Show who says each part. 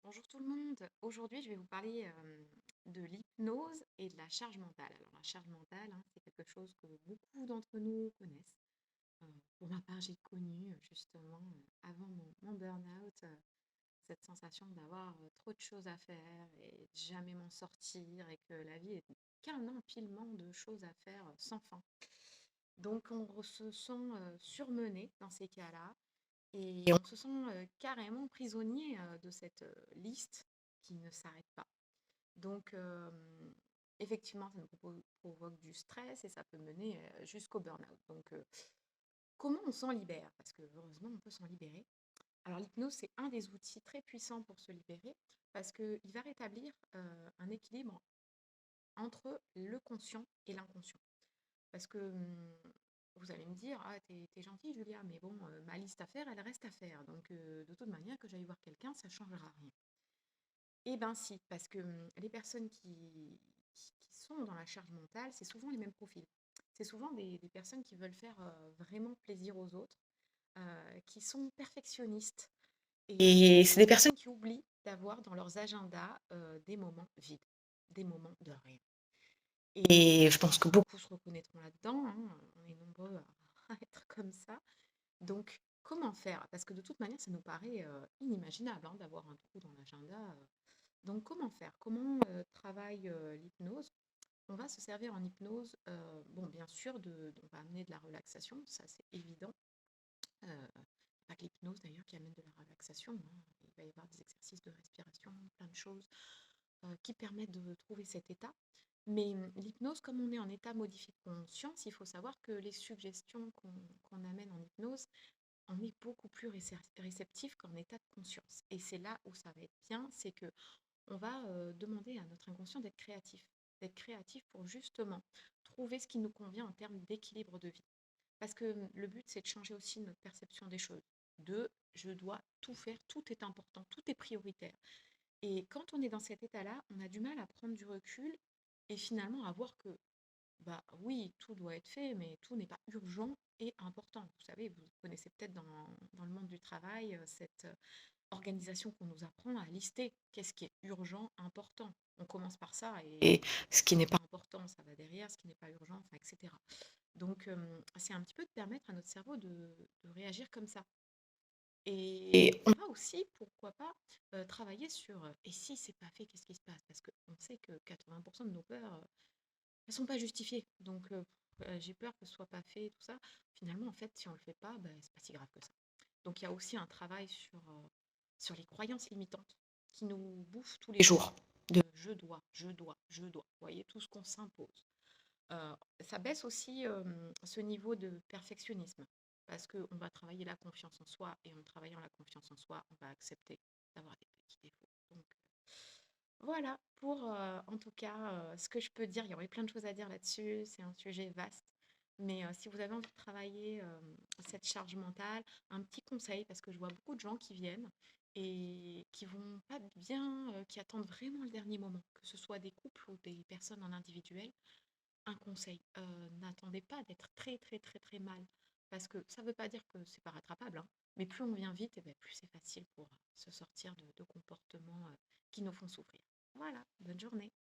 Speaker 1: Bonjour tout le monde. Aujourd'hui, je vais vous parler de l'hypnose et de la charge mentale. Alors, la charge mentale, hein, c'est quelque chose que beaucoup d'entre nous connaissent. Euh, pour ma part, j'ai connu justement avant mon burn-out cette sensation d'avoir trop de choses à faire et de jamais m'en sortir et que la vie est qu'un empilement de choses à faire sans fin. Donc, se sent surmené dans ces cas-là et on se sent carrément prisonnier de cette liste qui ne s'arrête pas. Donc, effectivement, ça nous provoque du stress et ça peut mener jusqu'au burn-out. Donc, comment on s'en libère? Parce que heureusement, on peut s'en libérer. Alors, l'hypnose, c'est un des outils très puissants pour se libérer parce qu'il va rétablir un équilibre entre le conscient et l'inconscient. Parce que vous allez me dire, ah, t'es gentille, Julia, mais bon, ma liste à faire, elle reste à faire. Donc, de toute manière, que j'aille voir quelqu'un, ça ne changera rien. Eh ben si, parce que les personnes qui sont dans la charge mentale, c'est souvent les mêmes profils. C'est souvent des personnes qui veulent faire vraiment plaisir aux autres, qui sont perfectionnistes. Et c'est des personnes qui oublient d'avoir dans leurs agendas des moments vides, des moments de rien. Et je pense que beaucoup se reconnaîtront là-dedans, hein. On est nombreux à être comme ça. Donc, comment faire? Parce que de toute manière, ça nous paraît inimaginable hein, d'avoir un trou dans l'agenda. Donc, comment faire? Comment travaille l'hypnose? On va se servir en hypnose, bon, bien sûr, on va amener de la relaxation, ça c'est évident. Pas que l'hypnose d'ailleurs qui amène de la relaxation, hein. Il va y avoir des exercices de respiration, plein de choses qui permettent de trouver cet état. Mais l'hypnose, comme on est en état modifié de conscience, il faut savoir que les suggestions qu'on amène en hypnose, on est beaucoup plus réceptif qu'en état de conscience. Et c'est là où ça va être bien, c'est que on va demander à notre inconscient d'être créatif. D'être créatif pour justement trouver ce qui nous convient en termes d'équilibre de vie. Parce que le but, c'est de changer aussi notre perception des choses. De je dois tout faire, tout est important, tout est prioritaire. Et quand on est dans cet état-là, on a du mal à prendre du recul et finalement à voir que, bah oui, tout doit être fait, mais tout n'est pas urgent et important. Vous savez, vous connaissez peut-être dans le monde du travail cette organisation qu'on nous apprend à lister qu'est-ce qui est urgent, important. On commence par ça et ce qui n'est pas important, ça va derrière, ce qui n'est pas urgent, enfin, etc. Donc, c'est un petit peu de permettre à notre cerveau de réagir comme ça. Et on va aussi, pourquoi pas, travailler sur et si c'est pas fait, qu'est-ce qui se passe? Parce qu'on sait que 80% de nos peurs, elles sont pas justifiées. Donc, j'ai peur que ce soit pas fait, tout ça. Finalement, en fait, si on le fait pas, bah, c'est pas si grave que ça. Donc, il y a aussi un travail sur les croyances limitantes qui nous bouffent tous les jours. De je dois, je dois, je dois. Vous voyez, tout ce qu'on s'impose. Ça baisse aussi ce niveau de perfectionnisme parce qu'on va travailler la confiance en soi et en travaillant la confiance en soi, on va accepter d'avoir des petits défauts. Donc voilà pour en tout cas ce que je peux dire. Il y aurait plein de choses à dire là-dessus, c'est un sujet vaste. Mais si vous avez envie de travailler cette charge mentale, un petit conseil, parce que je vois beaucoup de gens qui viennent et qui vont pas bien, qui attendent vraiment le dernier moment, que ce soit des couples ou des personnes en individuel. Un conseil, n'attendez pas d'être très, très, très, très mal. Parce que ça ne veut pas dire que c'est pas rattrapable, hein, mais plus on vient vite, et ben, plus c'est facile pour se sortir de comportements qui nous font souffrir. Voilà, bonne journée.